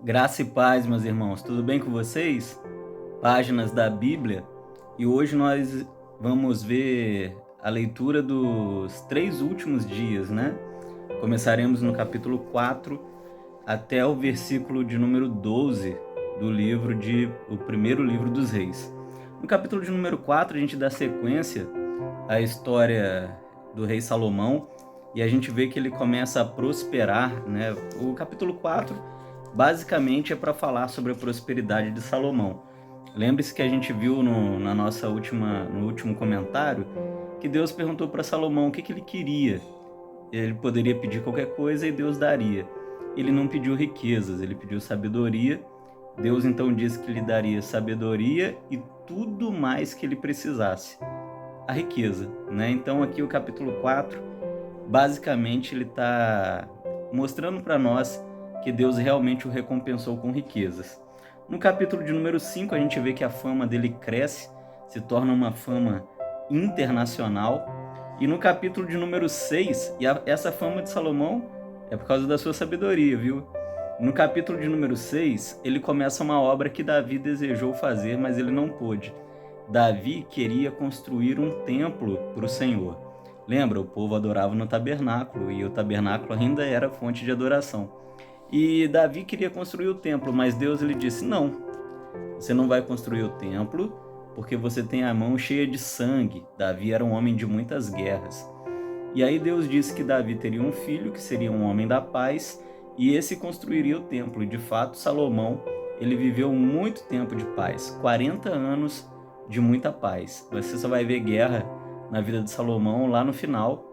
Graça e paz, meus irmãos, tudo bem com vocês? Páginas da Bíblia, e hoje nós vamos ver a leitura dos 3 últimos dias, né? Começaremos no capítulo 4 até o versículo de número 12 o primeiro livro dos Reis. No capítulo de número 4 a gente dá sequência à história do rei Salomão e a gente vê que ele começa a prosperar, né? O capítulo 4 basicamente é para falar sobre a prosperidade de Salomão. Lembre-se que a gente viu no último comentário que Deus perguntou para Salomão o que ele queria. Ele poderia pedir qualquer coisa e Deus daria. Ele não pediu riquezas, ele pediu sabedoria. Deus então disse que lhe daria sabedoria e tudo mais que ele precisasse. A riqueza, né? Então aqui o capítulo 4, basicamente ele está mostrando para nós que Deus realmente o recompensou com riquezas. No capítulo de número 5, a gente vê que a fama dele cresce, se torna uma fama internacional. E no capítulo de número 6, essa fama de Salomão é por causa da sua sabedoria, viu? No capítulo de número 6, ele começa uma obra que Davi desejou fazer, mas ele não pôde. Davi queria construir um templo para o Senhor. Lembra, o povo adorava no tabernáculo, e o tabernáculo ainda era fonte de adoração. E Davi queria construir o templo, mas Deus lhe disse: não, você não vai construir o templo porque você tem a mão cheia de sangue. Davi era um homem de muitas guerras. E aí Deus disse que Davi teria um filho que seria um homem da paz e esse construiria o templo. E de fato Salomão, ele viveu muito tempo de paz, 40 anos de muita paz. Você só vai ver guerra na vida de Salomão lá no final,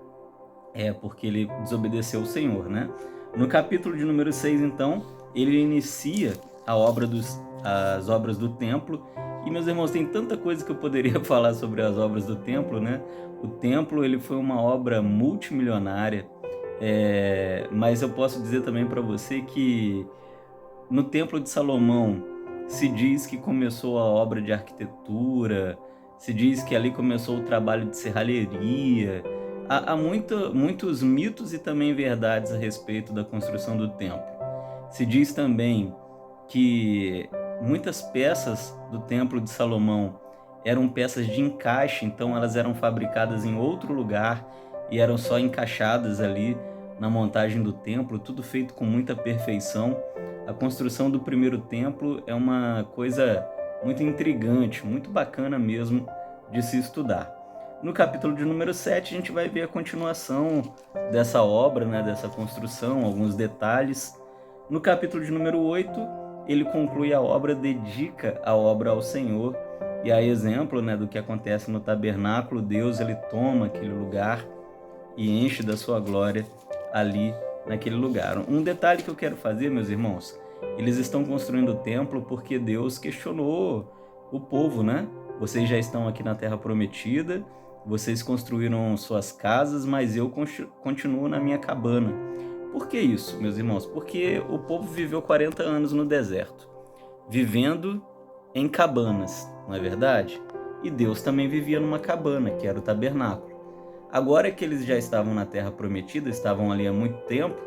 porque ele desobedeceu o Senhor, né? No capítulo de número 6, então, ele inicia as obras do templo. E, meus irmãos, tem tanta coisa que eu poderia falar sobre as obras do templo, né? O templo, ele foi uma obra multimilionária, mas eu posso dizer também para você que no templo de Salomão se diz que começou a obra de arquitetura, se diz que ali começou o trabalho de serralheria. Há muitos mitos e também verdades a respeito da construção do templo. Se diz também que muitas peças do templo de Salomão eram peças de encaixe, então elas eram fabricadas em outro lugar e eram só encaixadas ali na montagem do templo, tudo feito com muita perfeição. A construção do primeiro templo é uma coisa muito intrigante, muito bacana mesmo de se estudar. No capítulo de número 7, a gente vai ver a continuação dessa obra, né, dessa construção, alguns detalhes. No capítulo de número 8, ele conclui a obra, dedica a obra ao Senhor. E a exemplo, né, do que acontece no tabernáculo, Deus ele toma aquele lugar e enche da sua glória ali naquele lugar. Um detalhe que eu quero fazer, meus irmãos, eles estão construindo o templo porque Deus questionou o povo, né? Vocês já estão aqui na Terra Prometida, vocês construíram suas casas, mas eu continuo na minha cabana. Por que isso, meus irmãos? Porque o povo viveu 40 anos no deserto, vivendo em cabanas, não é verdade? E Deus também vivia numa cabana, que era o tabernáculo. Agora que eles já estavam na Terra Prometida, estavam ali há muito tempo,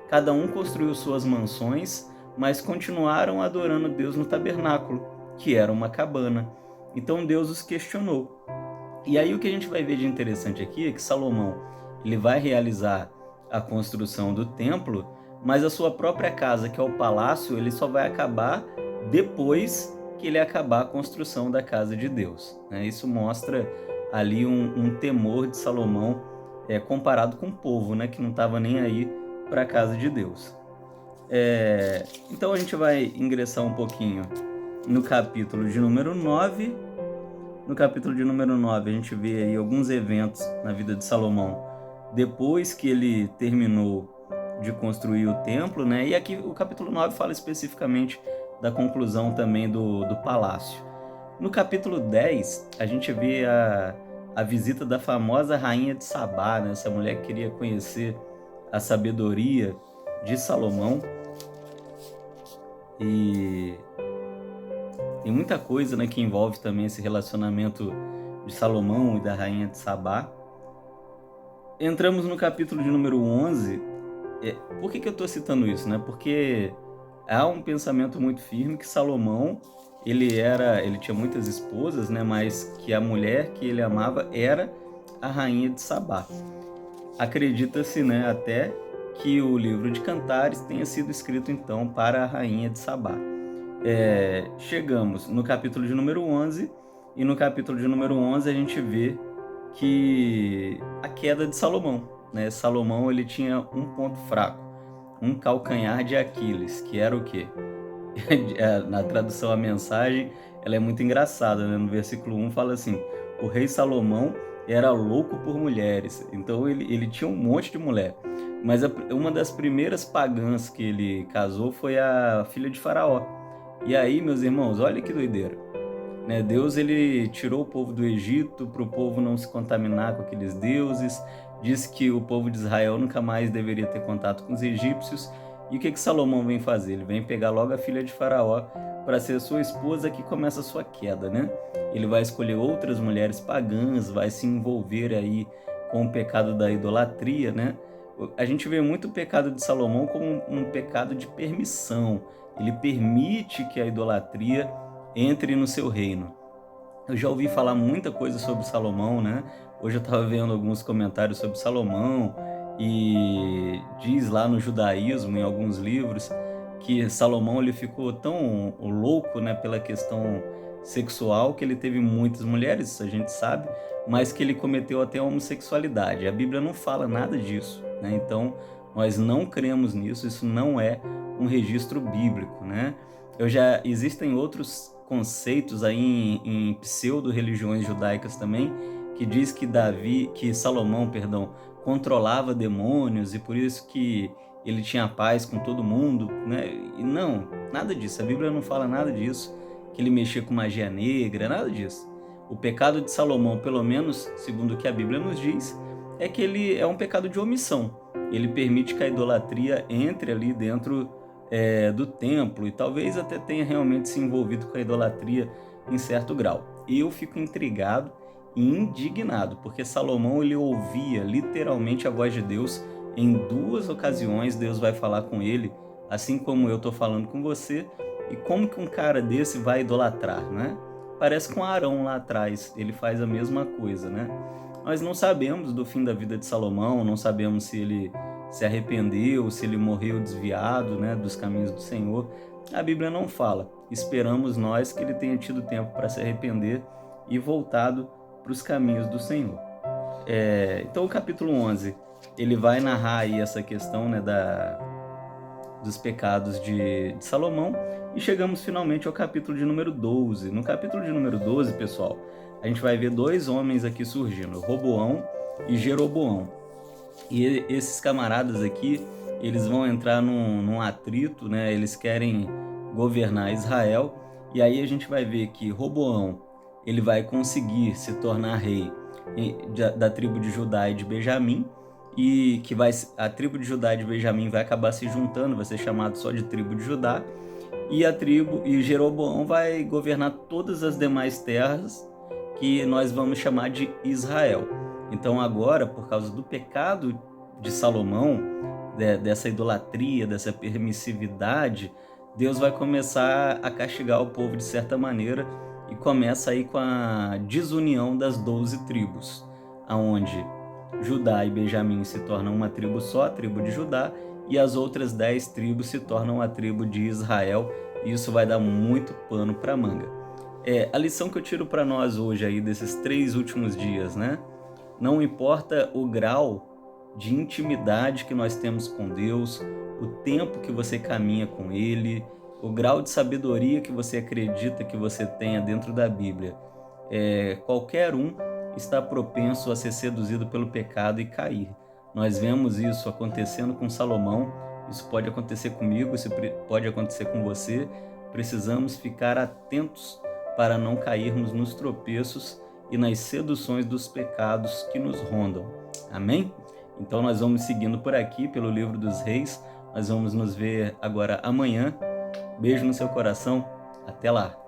cada um construiu suas mansões, mas continuaram adorando Deus no tabernáculo, que era uma cabana. Então Deus os questionou. E aí o que a gente vai ver de interessante aqui é que Salomão ele vai realizar a construção do templo, mas a sua própria casa, que é o palácio, ele só vai acabar depois que ele acabar a construção da casa de Deus, né? Isso mostra ali um temor de Salomão comparado com o povo, né, que não estava nem aí para a casa de Deus. Então a gente vai ingressar um pouquinho no capítulo de número 9. No capítulo de número 9 a gente vê aí alguns eventos na vida de Salomão depois que ele terminou de construir o templo, né? E aqui o capítulo 9 fala especificamente da conclusão também do palácio. No capítulo 10, a gente vê a visita da famosa rainha de Sabá, né? Essa mulher que queria conhecer a sabedoria de Salomão. E tem muita coisa, né, que envolve também esse relacionamento de Salomão e da rainha de Sabá. Entramos no capítulo de número 11. Por que eu estou citando isso, né? Porque há um pensamento muito firme que Salomão, ele tinha muitas esposas, né, mas que a mulher que ele amava era a rainha de Sabá. Acredita-se, né, até que o livro de Cantares tenha sido escrito então para a rainha de Sabá. Chegamos no capítulo de número 11, e no capítulo de número 11 a gente vê que a queda de Salomão, né? Salomão, ele tinha um ponto fraco, um calcanhar de Aquiles, que era o quê? Na tradução a mensagem, ela é muito engraçada, né? No versículo 1 fala assim: o rei Salomão era louco por mulheres. Então ele tinha um monte de mulher. Mas uma das primeiras pagãs que ele casou foi a filha de Faraó. E aí, meus irmãos, olha que doideira, né? Deus, ele tirou o povo do Egito para o povo não se contaminar com aqueles deuses. Disse que o povo de Israel nunca mais deveria ter contato com os egípcios. E o que Salomão vem fazer? Ele vem pegar logo a filha de Faraó para ser sua esposa, que começa a sua queda, né? Ele vai escolher outras mulheres pagãs, vai se envolver aí com o pecado da idolatria, né? A gente vê muito o pecado de Salomão como um pecado de permissão. Ele permite que a idolatria entre no seu reino. Eu já ouvi falar muita coisa sobre Salomão, né? Hoje eu estava vendo alguns comentários sobre Salomão, e diz lá no judaísmo, em alguns livros, que Salomão, ele ficou tão louco, né, pela questão sexual, que ele teve muitas mulheres, isso a gente sabe, mas que ele cometeu até a homossexualidade. A Bíblia não fala nada disso, né? Então nós não cremos nisso, isso não é um registro bíblico, né? Existem outros conceitos aí em pseudo-religiões judaicas também, que diz que Salomão, controlava demônios e por isso que ele tinha paz com todo mundo, né? E não, nada disso. A Bíblia não fala nada disso, que ele mexia com magia negra, nada disso. O pecado de Salomão, pelo menos segundo o que a Bíblia nos diz, é que ele é um pecado de omissão. Ele permite que a idolatria entre ali dentro do templo, e talvez até tenha realmente se envolvido com a idolatria em certo grau. Eu fico intrigado e indignado, porque Salomão, ele ouvia literalmente a voz de Deus. Em 2 ocasiões Deus vai falar com ele, assim como eu estou falando com você. E como que um cara desse vai idolatrar, né? Parece com Arão lá atrás, ele faz a mesma coisa, né? Nós não sabemos do fim da vida de Salomão, não sabemos se ele se arrependeu, se ele morreu desviado, né, dos caminhos do Senhor. A Bíblia não fala. Esperamos nós que ele tenha tido tempo para se arrepender e voltado para os caminhos do Senhor. Então o capítulo 11, ele vai narrar aí essa questão, né, dos pecados de Salomão, e chegamos finalmente ao capítulo de número 12. No capítulo de número 12, pessoal, a gente vai ver 2 homens aqui surgindo, Roboão e Jeroboão. E esses camaradas aqui, eles vão entrar num atrito, né? Eles querem governar Israel, e aí a gente vai ver que Roboão, ele vai conseguir se tornar rei da tribo de Judá e de Benjamim, e que a tribo de Judá e de Benjamim vai acabar se juntando, vai ser chamado só de tribo de Judá, e Jeroboão vai governar todas as demais terras, que nós vamos chamar de Israel. Então agora, por causa do pecado de Salomão, dessa idolatria, dessa permissividade, Deus vai começar a castigar o povo de certa maneira, e começa aí com a desunião das 12 tribos, aonde Judá e Benjamim se tornam uma tribo só, a tribo de Judá, e as outras 10 tribos se tornam a tribo de Israel, e isso vai dar muito pano para manga. A lição que eu tiro para nós hoje aí desses 3 últimos dias, né? Não importa o grau de intimidade que nós temos com Deus, o tempo que você caminha com Ele, o grau de sabedoria que você acredita que você tenha dentro da Bíblia, qualquer um está propenso a ser seduzido pelo pecado e cair. Nós vemos isso acontecendo com Salomão, isso pode acontecer comigo, isso pode acontecer com você. Precisamos ficar atentos para não cairmos nos tropeços e nas seduções dos pecados que nos rondam. Amém? Então nós vamos seguindo por aqui, pelo livro dos Reis. Nós vamos nos ver agora amanhã. Beijo no seu coração. Até lá!